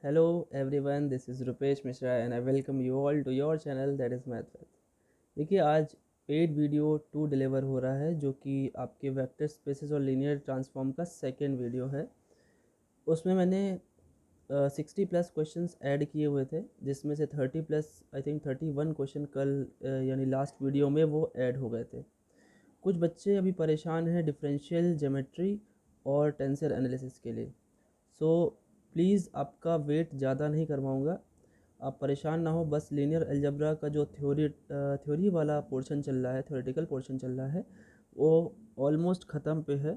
Hello everyone, this is Rupesh Mishra and I welcome you all to your channel that is Math With। देखिए आज paid video 2 deliver हो रहा है जो कि आपके वेक्टर स्पेसेस और लीनियर ट्रांसफॉर्म का सेकेंड वीडियो है। उसमें मैंने 60 प्लस क्वेश्चंस ऐड किए हुए थे जिसमें से 30 प्लस आई थिंक 31 क्वेश्चन कल यानी लास्ट वीडियो में वो ऐड हो गए थे। कुछ बच्चे अभी परेशान हैं डिफरेंशियल ज्योमेट्री और टेंसर एनालिसिस के लिए। सो प्लीज़ आपका वेट ज़्यादा नहीं करवाऊँगा, आप परेशान ना हो। बस लीनियर अलजेब्रा का जो थ्योरी वाला पोर्शन चल रहा है, थ्योरेटिकल पोर्शन चल रहा है, वो ऑलमोस्ट ख़त्म पे है।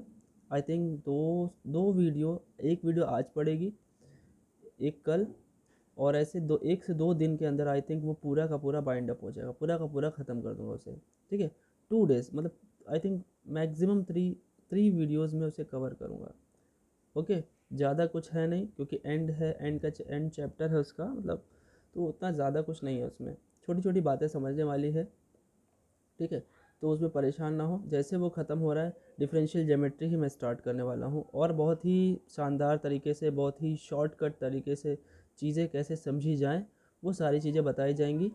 आई थिंक दो वीडियो, एक वीडियो आज पड़ेगी, एक कल, और ऐसे 1 से 2 दिन के अंदर आई थिंक वो पूरा का पूरा बाइंड अप हो जाएगा, पूरा का पूरा ख़त्म कर दूंगा उसे। ठीक है, 2 डेज़ मतलब I think maximum three videos में उसे कवर करूँगा। ओके, ज़्यादा कुछ है नहीं क्योंकि एंड है, एंड चैप्टर है उसका, मतलब तो उतना ज़्यादा कुछ नहीं है उसमें, छोटी छोटी बातें समझने वाली है। ठीक है, तो उसमें परेशान ना हो। जैसे वो ख़त्म हो रहा है डिफरेंशियल ज्योमेट्री ही मैं स्टार्ट करने वाला हूँ, और बहुत ही शानदार तरीके से, बहुत ही शॉर्टकट तरीके से चीज़ें कैसे समझी जाएँ वो सारी चीज़ें बताई जाएंगी।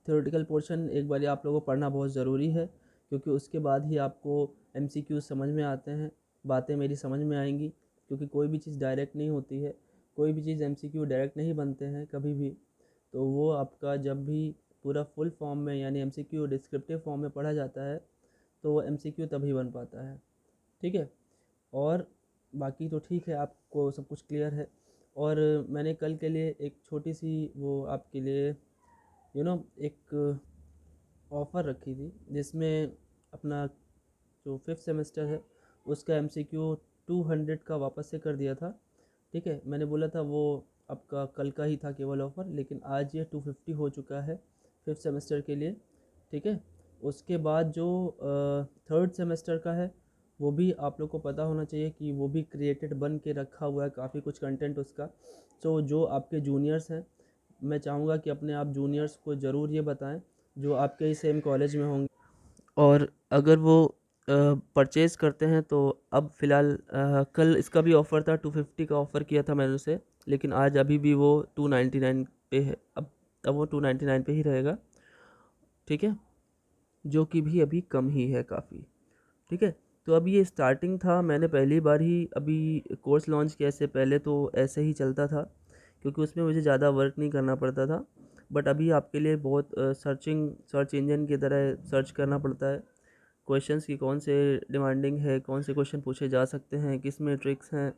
थ्योरेटिकल पोर्शन एक बार आप लोगों को पढ़ना बहुत ज़रूरी है क्योंकि उसके बाद ही आपको MCQ समझ में आते हैं, बातें मेरी समझ में आएंगी। क्योंकि कोई भी चीज़ डायरेक्ट नहीं होती है, कोई भी चीज़ MCQ डायरेक्ट नहीं बनते हैं कभी भी। तो वो आपका जब भी पूरा फुल फॉर्म में यानी MCQ डिस्क्रिप्टिव फॉर्म में पढ़ा जाता है तो वो MCQ तभी बन पाता है। ठीक है, और बाकी तो ठीक है, आपको सब कुछ क्लियर है। और मैंने कल के लिए एक छोटी सी वो आपके लिए एक ऑफ़र रखी थी जिसमें अपना जो 5th सेमेस्टर है उसका MCQ 200 का वापस से कर दिया था। ठीक है, मैंने बोला था वो आपका कल का ही था केवल ऑफ़र, लेकिन आज ये 250 हो चुका है 5th सेमेस्टर के लिए। ठीक है, उसके बाद जो 3rd सेमेस्टर का है वो भी आप लोग को पता होना चाहिए कि वो भी क्रिएटेड बन के रखा हुआ है, काफ़ी कुछ कंटेंट उसका। तो जो आपके जूनियर्स हैं, मैं चाहूँगा कि अपने आप जूनियर्स को ज़रूर ये बताएं जो आपके ही सेम कॉलेज में होंगे, और अगर वो परचेज़ करते हैं तो अब फ़िलहाल कल इसका भी ऑफ़र था, 250 का ऑफ़र किया था मैंने उसे, लेकिन आज अभी भी वो 299 पे है। अब वो 299 पे ही रहेगा। ठीक है, जो कि भी अभी कम ही है काफ़ी। ठीक है, तो अब ये स्टार्टिंग था, मैंने पहली बार ही अभी कोर्स लॉन्च किया। इससे पहले तो ऐसे ही चलता था क्योंकि उसमें मुझे ज़्यादा वर्क नहीं करना पड़ता था। बट अभी आपके लिए बहुत सर्च इंजन की तरह सर्च करना पड़ता है। क्वेश्चंस की कौन से डिमांडिंग है, कौन से क्वेश्चन पूछे जा सकते हैं, किस में ट्रिक्स हैं,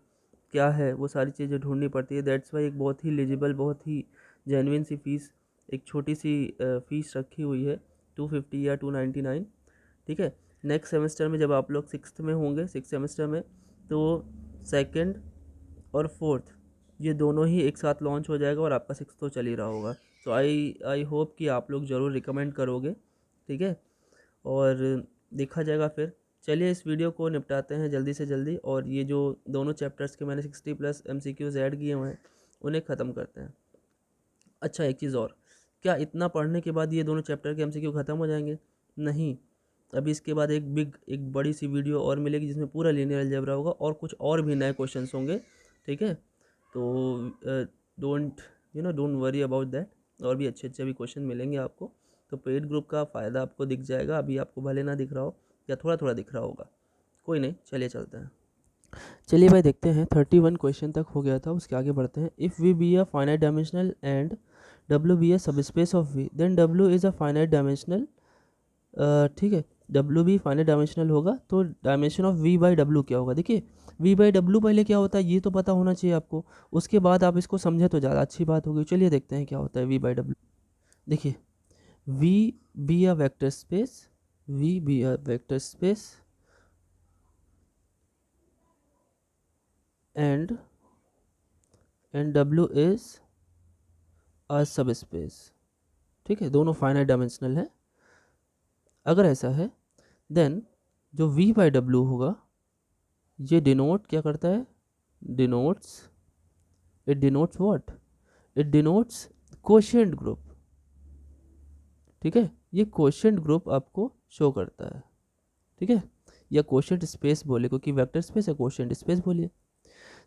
क्या है, वो सारी चीज़ें ढूंढनी पड़ती है। दैट्स वाई एक बहुत ही एलिजिबल, बहुत ही जेन्युइन सी फ़ीस, एक छोटी सी फ़ीस रखी हुई है, 250 या 299। ठीक है, नेक्स्ट सेमेस्टर में जब आप लोग 6th में होंगे, 6th सेमेस्टर में, तो 2nd और 4th ये दोनों ही एक साथ लॉन्च हो जाएगा और आपका 6th तो चल ही रहा होगा। तो आई होप कि आप लोग ज़रूर रिकमेंड करोगे। ठीक है, और देखा जाएगा फिर। चलिए इस वीडियो को निपटाते हैं जल्दी से जल्दी, और ये जो दोनों चैप्टर्स के मैंने 60 प्लस MCQs ऐड किए हुए हैं उन्हें ख़त्म करते हैं। अच्छा, एक चीज़ और, क्या इतना पढ़ने के बाद ये दोनों चैप्टर के MCQ ख़त्म हो जाएंगे? नहीं, अभी इसके बाद एक बड़ी सी वीडियो और मिलेगी जिसमें पूरा लीनियर अलजेब्रा होगा और कुछ और भी नए क्वेश्चंस होंगे। ठीक है, तो डोंट वरी अबाउट दैट, और भी अच्छे अच्छे भी क्वेश्चन मिलेंगे आपको। तो पेड ग्रुप का फ़ायदा आपको दिख जाएगा, अभी आपको भले ना दिख रहा हो या थोड़ा थोड़ा दिख रहा होगा, कोई नहीं, चलिए चलते हैं। चलिए भाई देखते हैं, 31 क्वेश्चन तक हो गया था, उसके आगे बढ़ते हैं। If V be a finite dimensional and W be a subspace of V, then W is a finite dimensional. ठीक है, डब्ल्यू भी फाइनाइट डायमेंशनल होगा तो dimension of V by W क्या होगा? देखिए, वी बाई डब्ल्यू पहले क्या होता है ये तो पता होना चाहिए आपको, उसके बाद आप इसको समझे तो ज़्यादा अच्छी बात होगी। चलिए देखते हैं क्या होता है वी बाई डब्ल्यू। देखिए, V be a vector space, V be a vector space and W is a subspace. ठीक है, दोनों फाइनाइट डायमेंशनल है। अगर ऐसा है देन जो वी बाई डब्ल्यू होगा ये डिनोट क्या करता है? Denotes, it denotes what? It denotes quotient group. ठीक है, ये कोशेंट ग्रुप आपको शो करता है। ठीक है, या कोशेंट स्पेस बोले क्योंकि वेक्टर स्पेस है, कोशेंट स्पेस बोलिए।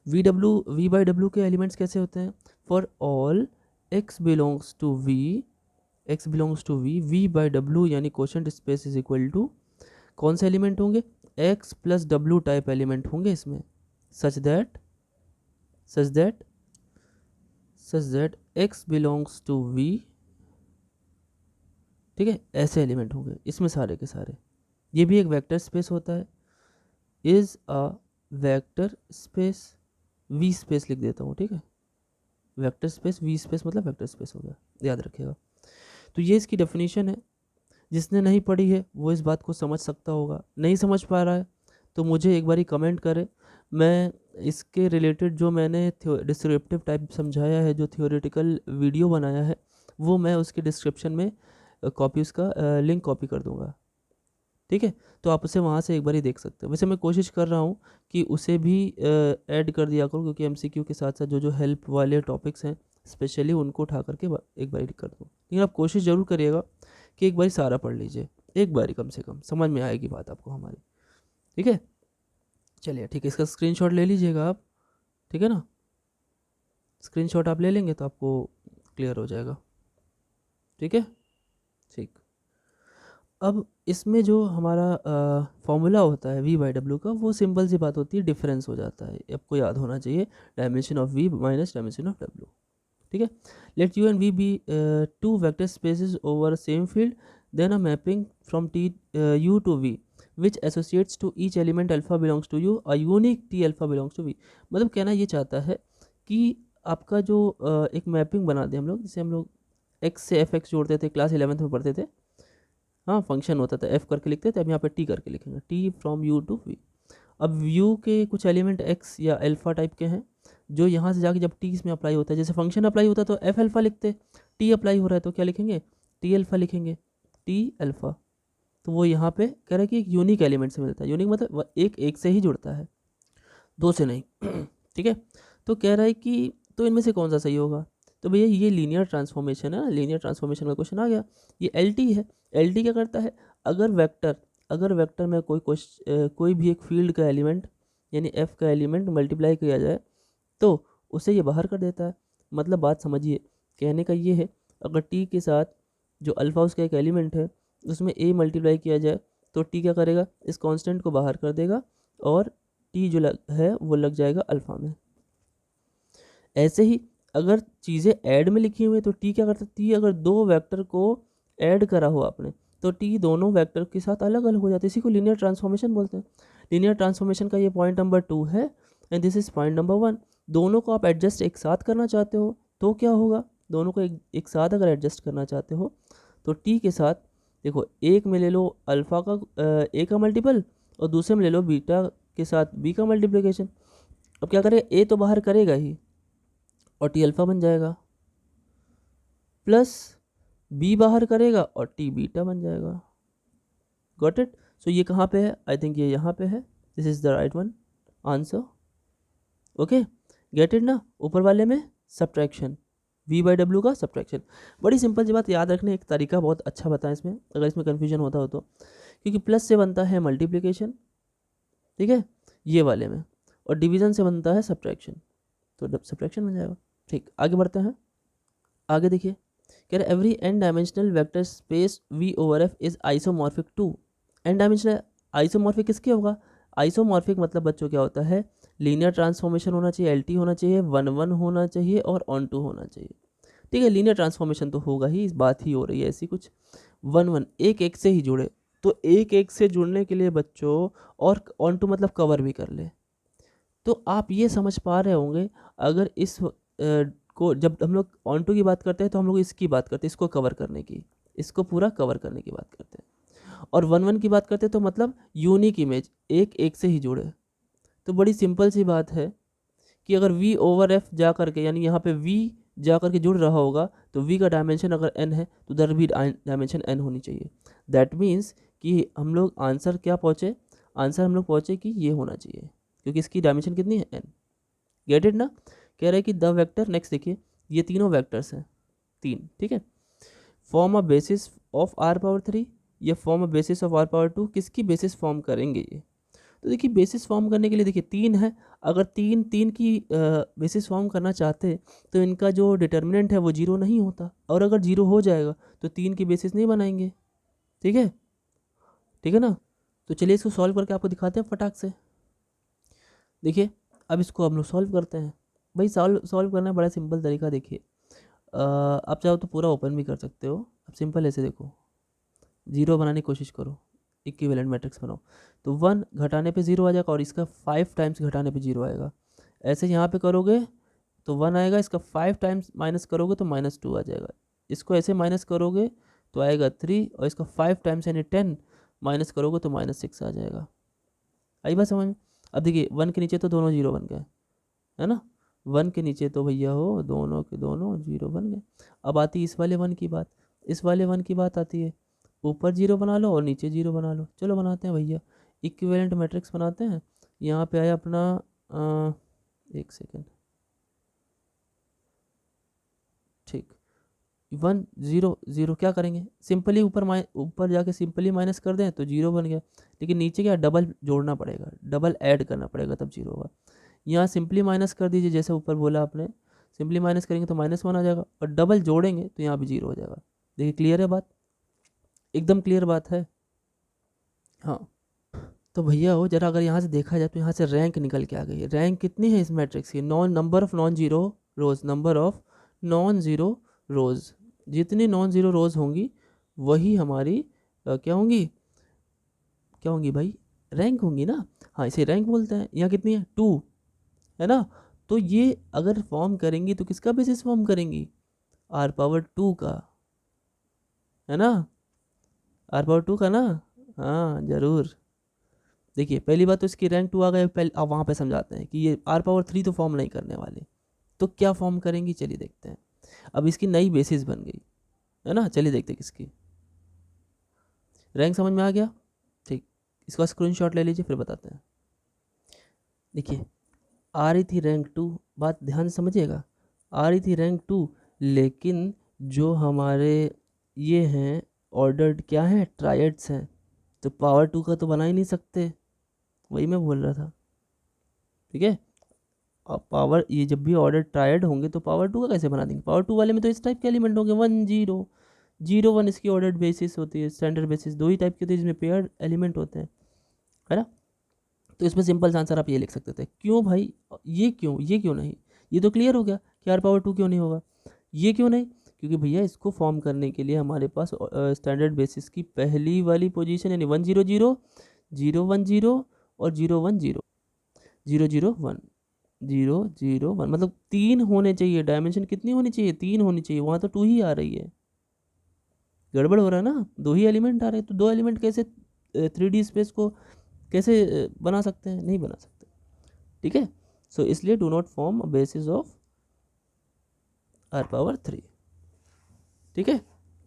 वी बाई डब्ल्यू के एलिमेंट्स कैसे होते हैं? For all x belongs to V by W यानी quotient space is equal to कौन से एलिमेंट होंगे? x plus W type element होंगे इसमें, such that x belongs to v, ठीक है, ऐसे एलिमेंट होंगे इसमें सारे के सारे। ये भी एक वेक्टर स्पेस होता है, is a vector space, we space लिख देता हूँ, ठीक है, वेक्टर स्पेस, वी स्पेस मतलब वेक्टर स्पेस हो गया, याद रखिएगा। तो ये इसकी डेफिनेशन है। जिसने नहीं पढ़ी है वो इस बात को समझ सकता होगा, नहीं समझ पा रहा है तो मुझे एक बारी कमेंट करे, मैं इसके रिलेटेड जो मैंने डिस्क्रिप्टिव टाइप समझाया है, जो थियोरेटिकल वीडियो बनाया है, वो मैं उसके डिस्क्रिप्शन में कॉपी, उसका लिंक कॉपी कर दूंगा, ठीक है। तो आप उसे वहाँ से एक बार ही देख सकते हैं। वैसे मैं कोशिश कर रहा हूँ कि उसे भी ऐड कर दिया करूँ, क्योंकि एमसीक्यू के साथ साथ जो हेल्प वाले टॉपिक्स हैं स्पेशली उनको उठा करके एक बार कर दूँ। लेकिन आप कोशिश ज़रूर करिएगा कि एक बार सारा पढ़ लीजिए, एक बार कम से कम समझ में आएगी बात आपको हमारी, ठीक है। चलिए ठीक है, इसका स्क्रीनशॉट ले लीजिएगा आप, ठीक है ना, स्क्रीनशॉट आप ले लेंगे तो आपको क्लियर हो जाएगा, ठीक है। ठीक, अब इसमें जो हमारा फॉर्मूला होता है वी बाई डब्ल्यू का, वो सिंपल सी बात होती है, डिफरेंस हो जाता है, आपको याद होना चाहिए, dimension of V minus dimension of W, ठीक है। Let U and V be two vector spaces over same field, then a mapping from T U to V which associates to each element alpha belongs to U, a unique T alpha belongs to V. मतलब कहना ये चाहता है कि आपका जो एक mapping बना दे हम लोग, जिसे हम लोग एक्स से एफ एक्स जोड़ते थे, क्लास 11th में पढ़ते थे, हाँ, फंक्शन होता था, एफ करके लिखते थे, अब यहाँ पे टी करके लिखेंगे, T from U to V. अब यू के कुछ एलिमेंट एक्स या अल्फा टाइप के हैं, जो यहाँ से जाके जब टी इसमें अप्लाई होता है, जैसे फंक्शन अप्लाई होता है तो एफ अल्फा लिखते, टी अप्लाई हो रहा है तो क्या लिखेंगे? टी अल्फा लिखेंगे, टी अल्फा। तो वो यहाँ पे कह रहा है कि एक यूनिक एलिमेंट से मिलता है, यूनिक मतलब एक से ही जुड़ता है, दो से नहीं ठीक है। तो कह रहा है कि तो इनमें से कौन सा सही होगा? तो भैया ये लीनियर ट्रांसफॉर्मेशन है ना, लीनियर ट्रांसफॉर्मेशन का क्वेश्चन आ गया। ये एल टी है, एल टी क्या करता है? अगर वेक्टर में कोई भी एक फील्ड का एलिमेंट यानी एफ का एलिमेंट मल्टीप्लाई किया जाए तो उसे ये बाहर कर देता है। मतलब बात समझिए, कहने का ये है, अगर टी के साथ जो अल्फा उसका एक एलिमेंट है उसमें ए मल्टीप्लाई किया जाए तो टी क्या करेगा? इस कांस्टेंट को बाहर कर देगा और टी जो है वो लग जाएगा अल्फा में। ऐसे ही अगर चीज़ें ऐड में लिखी हुई है तो टी क्या करता है? टी अगर दो वेक्टर को ऐड करा हो आपने तो टी दोनों वेक्टर के साथ अलग अलग हो जाते हैं, इसी को लीनियर ट्रांसफॉर्मेशन बोलते हैं। लीनियर ट्रांसफॉर्मेशन का ये पॉइंट नंबर 2 है and this is point number 1। दोनों को आप एडजस्ट एक साथ करना चाहते हो तो क्या होगा? दोनों को एक साथ अगर एडजस्ट करना चाहते हो तो टी के साथ देखो, एक में ले लो अल्फ़ा का ए का मल्टीपल और दूसरे में ले लो बीटा के साथ बी का मल्टीप्लिकेशन। अब क्या करें? ए तो बाहर करेगा ही और टी अल्फ़ा बन जाएगा, प्लस बी बाहर करेगा और टी बीटा बन जाएगा। Got it? सो ये कहाँ पे है? आई थिंक ये यहाँ पे है। This is the right one answer. Okay, get it ना? ऊपर वाले में सब्ट्रैक्शन, v बाई डब्ल्यू का सब्ट्रैक्शन। बड़ी सिंपल सी बात, याद रखने एक तरीका बहुत अच्छा बताएं इसमें, अगर इसमें कन्फ्यूजन होता हो तो, क्योंकि प्लस से बनता है मल्टीप्लिकेशन, ठीक है, ये वाले में, और डिवीजन से बनता है सब्ट्रैक्शन, तो सब्ट्रैक्शन बन जाएगा। ठीक, आगे बढ़ते हैं। आगे देखिए, कह रहे every N dimensional vector space v over f is isomorphic to. N dimensional isomorphic किसके होगा? आइसोमॉर्फिक मतलब बच्चों क्या होता है? लीनियर ट्रांसफॉर्मेशन होना चाहिए, एल टी होना चाहिए, 1 1 होना चाहिए और ऑन टू होना चाहिए, ठीक है। लीनियर ट्रांसफॉर्मेशन तो होगा ही, इस बात ही हो रही है ऐसी कुछ, 1 1 एक एक से ही जुड़े, तो एक एक से जुड़ने के लिए बच्चों, और ऑन टू मतलब कवर भी कर ले। तो आप ये समझ पा रहे होंगे, अगर इस को जब हम लोग ऑन टू की बात करते हैं तो हम लोग इसकी बात करते हैं, इसको कवर करने की, इसको पूरा कवर करने की बात करते हैं। और 1 1 की बात करते हैं तो मतलब यूनिक इमेज, एक एक से ही जुड़े। तो बड़ी सिंपल सी बात है कि अगर v ओवर f जा करके, यानी यहाँ पे v जा करके जुड़ रहा होगा तो v का डायमेंशन अगर n है तो उधर भी डायमेंशन n होनी चाहिए। दैट मीन्स कि हम लोग आंसर क्या पहुँचे? आंसर हम लोग पहुँचे कि ये होना चाहिए, क्योंकि इसकी डायमेंशन कितनी है? n। गेट इट ना? कह रहे हैं कि द वेक्टर, नेक्स्ट देखिए, ये तीनों वेक्टर्स हैं, 3, ठीक है, form a basis of r power 3, ये form a basis of r power 2, किसकी बेसिस फॉर्म करेंगे ये? तो देखिए बेसिस फॉर्म करने के लिए देखिए 3 है, अगर तीन तीन की बेसिस फॉर्म करना चाहते तो इनका जो डिटर्मिनेंट है वो जीरो नहीं होता, और अगर जीरो हो जाएगा तो तीन की बेसिस नहीं बनाएंगे। ठीक है, ठीक है ना। तो चलिए इसको सॉल्व करके आपको दिखाते हैं फटाक से। देखिए अब इसको हम लोग सॉल्व करते हैं। भाई सॉल्व करना बड़ा सिंपल तरीका। देखिए आप चाहो तो पूरा ओपन भी कर सकते हो। अब सिंपल ऐसे देखो, जीरो बनाने की कोशिश करो, इक्विवेलेंट मैट्रिक्स बनाओ, तो 1 घटाने पे जीरो आ जाएगा और इसका 5 टाइम्स घटाने पे जीरो आएगा। ऐसे यहाँ पे करोगे तो 1 आएगा, इसका 5 टाइम्स माइनस करोगे तो -2 आ जाएगा। इसको ऐसे माइनस करोगे तो आएगा 3, और इसका 5 टाइम्स यानी 10 माइनस करोगे तो -6 आ जाएगा। आई बात समझ में। अब देखिए 1 के नीचे तो दोनों जीरो बन गए, है ना। 1 के नीचे तो भैया हो दोनों के दोनों जीरो बन गए। अब आती है इस वाले 1 की बात। इस वाले 1 की बात आती है, ऊपर जीरो बना लो और नीचे जीरो बना लो। चलो बनाते हैं भैया, इक्विवेलेंट मैट्रिक्स बनाते हैं। यहाँ पे आया अपना एक सेकेंड, ठीक, 1 0 0 क्या करेंगे, सिंपली ऊपर जाके सिंपली माइनस कर दें तो जीरो बन गया। लेकिन नीचे क्या डबल जोड़ना पड़ेगा, डबल ऐड करना पड़ेगा तब जीरो होगा। यहाँ सिंपली माइनस कर दीजिए, जैसे ऊपर बोला आपने, सिंपली माइनस करेंगे तो -1 आ जाएगा, और डबल जोड़ेंगे तो यहाँ भी जीरो हो जाएगा। देखिए क्लियर है बात, एकदम क्लियर बात है। हाँ, तो भैया हो जरा अगर यहाँ से देखा जाए तो यहाँ से रैंक निकल के आ गई है। रैंक कितनी है इस मैट्रिक्स की, number of non zero rose, number of non zero रोज। जितनी नॉन जीरो रोज होंगी वही हमारी क्या होंगी, क्या होंगी भाई, रैंक होंगी ना। हाँ इसे रैंक बोलते हैं। यहाँ कितनी है, 2, है ना। तो ये अगर फॉर्म करेंगी तो किसका बेसिस फॉर्म करेंगी, r⁻2 का, है ना, r⁻2 का ना। हाँ ज़रूर। देखिए पहली बात तो इसकी रैंक 2 आ गए, पहले अब वहाँ पे समझाते हैं कि ये r⁻3 तो फॉर्म नहीं करने वाले, तो क्या फॉर्म करेंगी चलिए देखते हैं। अब इसकी नई बेसिस बन गई, है ना। चलिए देखते हैं किसकी रैंक, समझ में आ गया। ठीक, इसका स्क्रीनशॉट ले लीजिए फिर बताते हैं। देखिए आ रही थी रैंक 2, बात ध्यान से समझिएगा, आ रही थी रैंक 2, लेकिन जो हमारे ये हैं ऑर्डर्ड क्या हैं, ट्रायड्स हैं, तो पावर 2 का तो बना ही नहीं सकते, वही मैं बोल रहा था। ठीक है, अब पावर ये जब भी ऑर्डर ट्रायड होंगे तो पावर 2 का कैसे बना देंगे, पावर 2 वाले में तो इस टाइप के एलिमेंट होंगे, 1 0 0 1 इसकी ऑर्डर्ड बेसिस होती है, स्टैंडर्ड बेसिस दो ही टाइप की होती है जिसमें पेयर्ड एलिमेंट होते हैं, है ना। तो इसमें सिंपल सा आंसर आप ये लिख सकते थे। क्यों भाई, ये क्यों नहीं, ये तो क्लियर हो गया कि r⁻2 क्यों नहीं होगा। ये क्यों नहीं, क्योंकि भैया इसको फॉर्म करने के लिए हमारे पास स्टैंडर्ड बेसिस की पहली वाली पोजीशन यानी 1 0 0 0 1 0 और 0 1 0 0 0 1 0 0 1, मतलब 3 होने चाहिए। डायमेंशन कितनी होनी चाहिए, 3 होनी चाहिए। वहाँ तो 2 ही आ रही है, गड़बड़ हो रहा है ना, 2 ही एलिमेंट आ रहे हैं। तो 2 एलिमेंट कैसे 3D स्पेस को कैसे बना सकते हैं, नहीं बना सकते। ठीक है, सो इसलिए do not form a basis of r⁻3। ठीक है,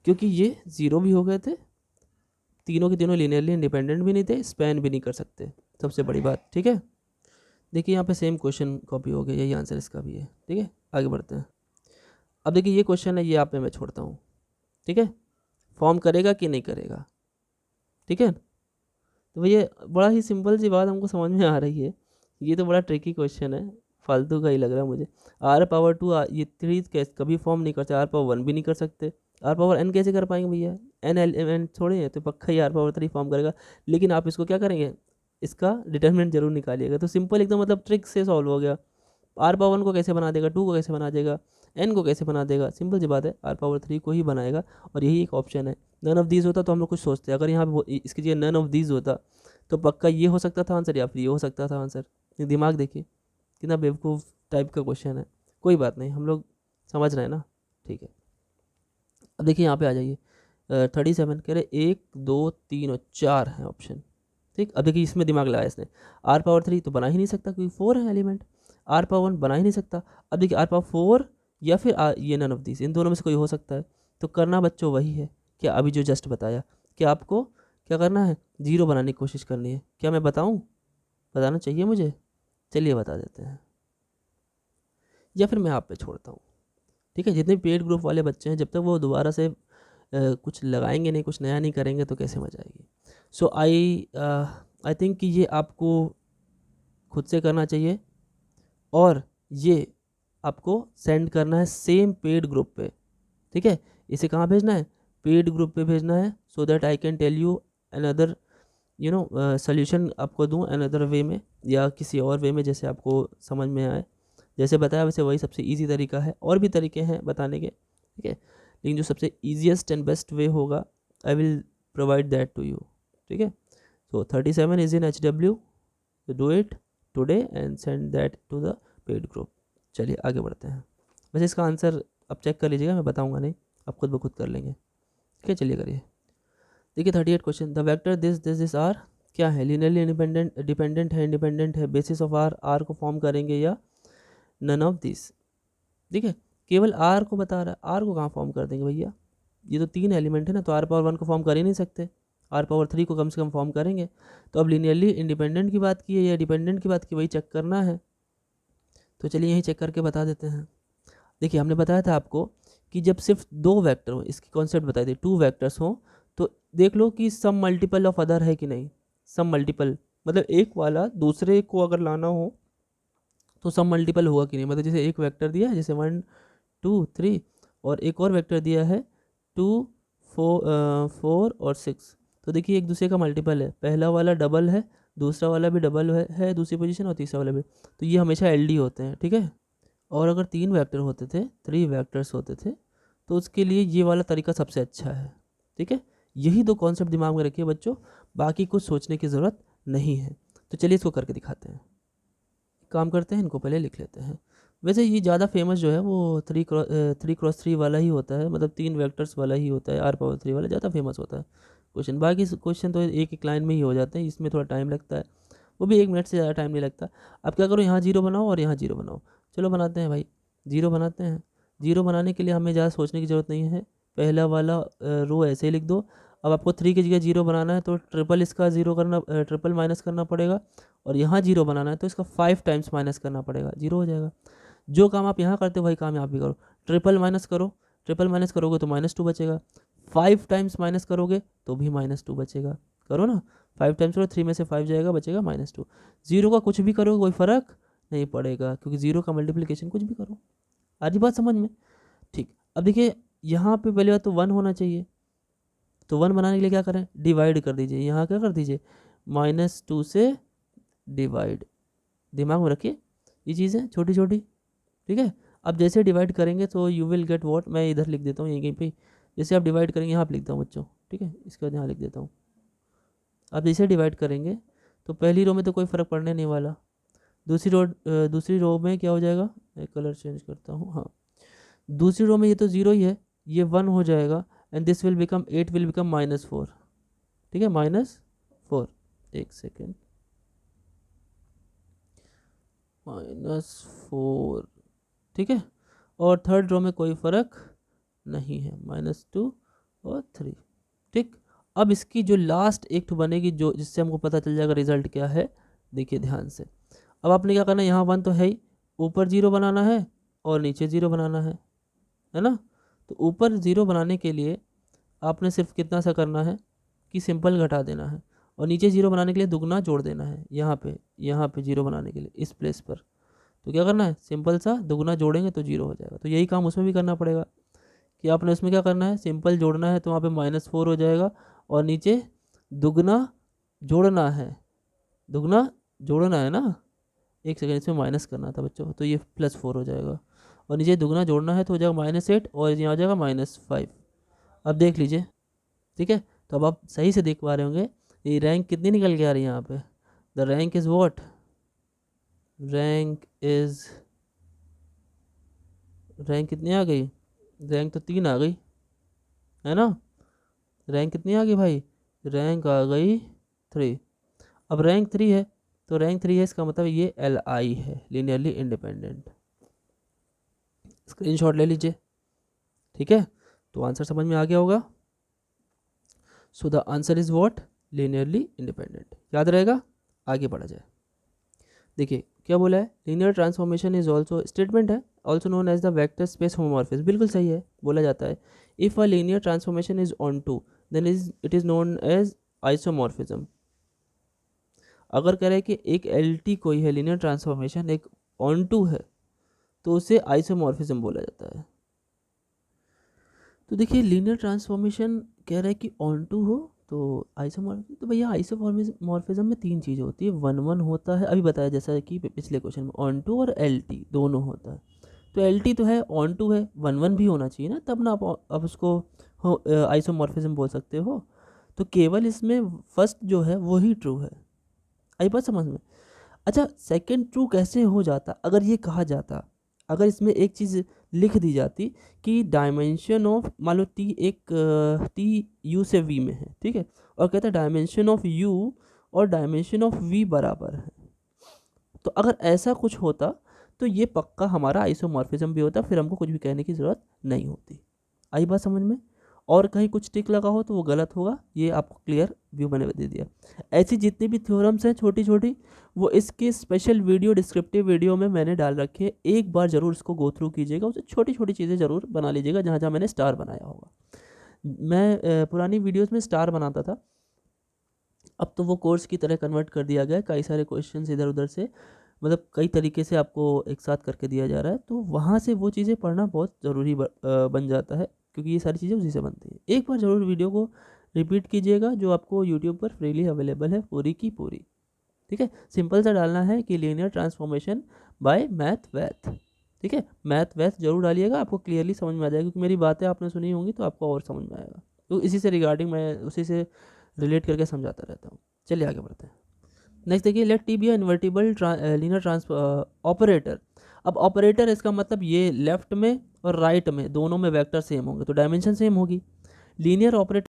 क्योंकि ये 0 भी हो गए थे, तीनों के तीनों लीनियरली इंडिपेंडेंट भी नहीं थे, स्पैन भी नहीं कर सकते, सबसे बड़ी बात। ठीक है, देखिए यहाँ पे सेम क्वेश्चन कॉपी हो गया, यही आंसर इसका भी है। ठीक है, आगे बढ़ते हैं। अब देखिए ये क्वेश्चन है, ये आप में मैं छोड़ता हूँ। ठीक है, फॉर्म करेगा कि नहीं करेगा। ठीक है, तो भैया बड़ा ही सिंपल सी बात हमको समझ में आ रही है, ये तो बड़ा ट्रिकी क्वेश्चन है, फालतू का ही लग रहा है मुझे। r⁻2 ये 3 कैसे कभी फॉर्म नहीं करते, r⁻1 भी नहीं कर सकते, r⁻n कैसे कर पाएंगे भैया, n एलिमेंट थोड़े हैं, तो पक्का ही r⁻3 फॉर्म करेगा। लेकिन आप इसको क्या करेंगे, इसका डिटर्मिनेंट जरूर निकालिएगा। तो सिंपल एकदम, मतलब ट्रिक से सॉल्व हो गया। r⁻1 को कैसे बना देगा, 2 को कैसे बना देगा, n को कैसे बना देगा, सिंपल सी बात है, r⁻3 को ही बनाएगा। और यही एक ऑप्शन है। नन ऑफ दीज होता तो हम लोग कुछ सोचते, अगर यहाँ पे इसकी जगह नन ऑफ दीज होता तो पक्का ये हो सकता था आंसर, या फिर ये हो सकता था आंसर। ये दिमाग देखिए कितना बेवकूफ़ टाइप का क्वेश्चन है। कोई बात नहीं, हम लोग समझ रहे हैं ना। ठीक है, अब देखिए यहाँ पे आ जाइए, 37 कह रहे 1 2 3 और 4 है ऑप्शन। ठीक, अब देखिए इसमें दिमाग लगाया इसने, r⁻3 तो बना ही नहीं सकता क्योंकि 4 है एलिमेंट, r⁻1 बना ही नहीं सकता। अब देखिए r⁻4 या फिर ये नन ऑफ दिस, इन दोनों में से कोई हो सकता है। तो करना बच्चों वही है, क्या अभी जो जस्ट बताया, कि आपको क्या करना है, जीरो बनाने की कोशिश करनी है। क्या मैं बताऊँ, बताना चाहिए मुझे, चलिए बता देते हैं, या फिर मैं आप पे छोड़ता हूँ। ठीक है, जितने पेड ग्रुप वाले बच्चे हैं, जब तक वो दोबारा से कुछ लगाएंगे नहीं, कुछ नया नहीं करेंगे तो कैसे मजा आएगी। सो आई थिंक कि ये आपको खुद से करना चाहिए। और ये आपको सेंड करना है सेम पेड ग्रुप पे, ठीक है। इसे कहाँ भेजना है, पेड ग्रुप पे भेजना है, so that I can tell you another solution आपको दूँ अनदर वे में या किसी और वे में जैसे आपको समझ में आए। जैसे बताया वैसे वही सबसे ईजी तरीका है, और भी तरीके हैं बताने के, ठीक है, लेकिन जो सबसे ईजिएस्ट एंड बेस्ट वे होगा I will provide that to you, ठीक है। So 37 is in HW, do it today and send that to the paid group. चलिए आगे बढ़ते हैं। वैसे इसका आंसर आप चेक कर लीजिएगा, मैं बताऊंगा नहीं, आप खुद ब खुद कर लेंगे, ठीक है। चलिए करिए। देखिए 38 question, the vector this R क्या है, लीनियरली इंडिपेंडेंट डिपेंडेंट है, इंडिपेंडेंट है, बेसिस ऑफ आर को फॉर्म करेंगे या नन ऑफ दिस, ठीक है। केवल आर को बता रहा है, आर को कहाँ फॉर्म कर देंगे भैया, ये तो 3 एलिमेंट है ना, तो R⁻1 को फॉर्म कर ही नहीं सकते, R⁻3 को कम से कम फॉर्म करेंगे। तो अब लीनियरली इंडिपेंडेंट की बात की है या डिपेंडेंट की बात की, वही चेक करना है। तो चलिए यही चेक करके बता देते हैं। देखिए हमने बताया था आपको कि जब सिर्फ 2 वेक्टर हो, इसकी कॉन्सेप्ट बताई थी, 2 वेक्टर्स हो, तो देख लो कि सम मल्टीपल ऑफ अदर है कि नहीं। सम मल्टीपल मतलब एक वाला दूसरे को अगर लाना हो तो सम मल्टीपल होगा कि नहीं, मतलब जैसे एक वेक्टर दिया है जैसे 1 2 3 और एक और वेक्टर दिया है 2 4 और 6, तो देखिए एक दूसरे का मल्टीपल है, पहला वाला डबल है, दूसरा वाला भी डबल है दूसरी पोजीशन, और तीसरा वाला भी, तो ये हमेशा LD होते हैं, ठीक है। और अगर 3 वेक्टर होते थे, 3 वेक्टर्स होते थे, तो उसके लिए ये वाला तरीका सबसे अच्छा है, ठीक है। यही 2 कॉन्सेप्ट दिमाग में रखिए बच्चों, बाकी कुछ सोचने की ज़रूरत नहीं है। तो चलिए इसको करके दिखाते हैं। काम करते हैं, इनको पहले लिख लेते हैं। वैसे ये ज़्यादा फेमस जो है वो 3x3 वाला ही होता है, मतलब 3 वेक्टर्स वाला ही होता है, R⁻3 वाला ज़्यादा फेमस होता है क्वेश्चन। बाकी क्वेश्चन तो एक एक लाइन में ही हो जाते हैं, इसमें थोड़ा टाइम लगता है, वो भी 1 मिनट से ज़्यादा टाइम नहीं लगता। अब क्या करो, यहाँ 0 बनाओ और यहाँ 0 बनाओ। चलो बनाते हैं भाई, 0 बनाते हैं। 0 बनाने के लिए हमें ज़्यादा सोचने की ज़रूरत नहीं है, पहला वाला रो ऐसे ही लिख दो। अब आपको 3 की जगह 0 बनाना है तो ट्रिपल इसका 0 करना, ट्रिपल माइनस करना पड़ेगा, और यहाँ 0 बनाना है तो इसका 5 टाइम्स माइनस करना पड़ेगा, 0 हो जाएगा। जो काम आप यहाँ करते हो वही काम यहाँ भी करो, ट्रिपल माइनस करो, ट्रिपल माइनस करोगे तो -2 बचेगा, 5 टाइम्स माइनस करोगे तो भी -2 बचेगा। करो ना, 5 टाइम्स करो, 3 में से 5 जाएगा, बचेगा -2। 0 का कुछ भी करो कोई फ़र्क नहीं पड़ेगा, क्योंकि 0 का मल्टीप्लिकेशन कुछ भी करो। आज बात समझ में, ठीक। अब देखिए यहाँ पे पहले बात तो 1 होना चाहिए, तो 1 बनाने के लिए क्या करें, डिवाइड कर दीजिए, यहाँ क्या कर दीजिए, -2 से डिवाइड। दिमाग में रखिए ये चीज़ें छोटी छोटी, ठीक है। अब जैसे डिवाइड करेंगे तो यू विल गेट व्हाट, मैं इधर लिख देता हूँ यहीं कहीं पे, जैसे आप डिवाइड करेंगे यहाँ पे लिखता हूँ बच्चों, ठीक है, इसके बाद यहाँ लिख देता हूँ। अब जैसे डिवाइड करेंगे तो पहली रो में तो कोई फ़र्क पड़ने नहीं वाला, दूसरी रो में क्या हो जाएगा, एक कलर चेंज करता हूँ, हाँ, दूसरी रो में ये तो 0 ही है, ये 1 हो जाएगा, and this will become 8 will become -4, ठीक है, -4, एक सेकेंड, -4, ठीक है। और थर्ड रो में कोई फ़र्क नहीं है, -2 और 3, ठीक। अब इसकी जो लास्ट एक बनेगी, जो जिससे हमको पता चल जाएगा रिजल्ट क्या है, देखिए ध्यान से। अब आपने क्या करना है, यहाँ 1 तो है ही, ऊपर 0 बनाना है और नीचे 0 बनाना है ना। तो ऊपर 0 बनाने के लिए आपने सिर्फ कितना सा करना है कि सिंपल घटा देना है, और नीचे 0 बनाने के लिए दुगना जोड़ देना है, यहाँ पे 0 बनाने के लिए इस प्लेस पर। तो क्या करना है, सिंपल सा दुगना जोड़ेंगे तो 0 हो जाएगा। तो यही काम उसमें भी करना पड़ेगा कि आपने उसमें क्या करना है, सिंपल जोड़ना है, तो वहाँ पे -4 हो जाएगा, और नीचे दुगना जोड़ना है, दुगना जोड़ना है ना, एक सेकेंड, इसमें माइनस करना था बच्चों, तो ये +4 हो जाएगा, और नीचे दुगना जोड़ना है तो हो जाएगा -8, और यहाँ हो जाएगा -5। अब देख लीजिए, ठीक है। तो अब आप सही से देख पा रहे होंगे ये रैंक कितनी निकल के आ रही है यहाँ पे, the rank is what, rank कितनी आ गई, रैंक तो 3 आ गई, है ना। रैंक कितनी आ गई भाई, रैंक आ गई 3। अब रैंक 3 है, तो रैंक 3 है, इसका मतलब ये LI है, लीनियरली इंडिपेंडेंट। स्क्रीनशॉट ले लीजिए, ठीक है। तो आंसर समझ में आ गया होगा। So the answer is what, linearly independent. याद रहेगा, आगे बढ़ा जाए। देखिए क्या बोला है, linear transformation is also, statement है, also known as the vector space homomorphism, बिल्कुल सही है, बोला जाता है। If a linear transformation is onto then it is known as isomorphism. अगर कह रहे हैं कि एक LT कोई है लीनियर ट्रांसफॉर्मेशन, एक ऑन टू है तो उसे आइसोमॉर्फिज्म बोला जाता है। तो देखिए लीनियर ट्रांसफॉर्मेशन कह रहा है कि ऑन टू हो तो आइसोमॉर्फिज्म, तो भैया आइसोमॉर्फिज्म में तीन चीज़ें होती है, वन वन होता है, अभी बताया जैसा कि पिछले क्वेश्चन में ऑन टू और एल टी दोनों होता है। तो एल टी तो है, ऑन टू है, वन वन भी होना चाहिए ना, तब ना आप उसको आइसोमॉर्फिज्म बोल सकते हो। तो केवल इसमें फर्स्ट जो है वही ट्रू है। आई बात समझ में? अच्छा, सेकंड ट्रू कैसे हो जाता? अगर ये कहा जाता, अगर इसमें एक चीज़ लिख दी जाती कि डायमेंशन ऑफ, मान लो टी एक टी यू से वी में है, ठीक है, और कहता है डायमेंशन ऑफ यू और डायमेंशन ऑफ वी बराबर है, तो अगर ऐसा कुछ होता तो ये पक्का हमारा आइसोमॉर्फिज्म भी होता, फिर हमको कुछ भी कहने की ज़रूरत नहीं होती। आई बात समझ में? और कहीं कुछ टिक लगा हो तो वो गलत होगा, ये आपको क्लियर व्यू मैंने दे दिया। ऐसी जितनी भी थ्योरम्स हैं छोटी छोटी, वो इसके स्पेशल वीडियो, डिस्क्रिप्टिव वीडियो में मैंने डाल रखी है, एक बार ज़रूर इसको गो थ्रू कीजिएगा, उसे छोटी छोटी चीज़ें ज़रूर बना लीजिएगा जहाँ जहाँ मैंने स्टार बनाया होगा। मैं पुरानी वीडियोज़ में स्टार बनाता था, अब तो वो कोर्स की तरह कन्वर्ट कर दिया गया है, कई सारे क्वेश्चंस इधर उधर से, मतलब कई तरीके से आपको एक साथ करके दिया जा रहा है, तो वहाँ से वो चीज़ें पढ़ना बहुत ज़रूरी बन जाता है, क्योंकि ये सारी चीज़ें उसी से बनती हैं। एक बार ज़रूर वीडियो को रिपीट कीजिएगा, जो आपको यूट्यूब पर फ्रीली अवेलेबल है पूरी की पूरी, ठीक है। सिंपल सा डालना है कि लीनियर ट्रांसफॉर्मेशन बाय मैथ वैथ, ठीक है, मैथ वैथ जरूर डालिएगा, आपको क्लियरली समझ में आ जाएगा, क्योंकि मेरी बातें आपने सुनी होंगी तो आपको और समझ में आएगा। तो इसी से रिगार्डिंग मैं उसी से रिलेट करके समझाता रहता हूँ। चलिए आगे बढ़ते हैं। नेक्स्ट देखिए, let T be invertible linear trans operator. अब ऑपरेटर इसका मतलब ये लेफ्ट में और राइट में दोनों में वेक्टर सेम होंगे तो डायमेंशन सेम होगी। Linear operator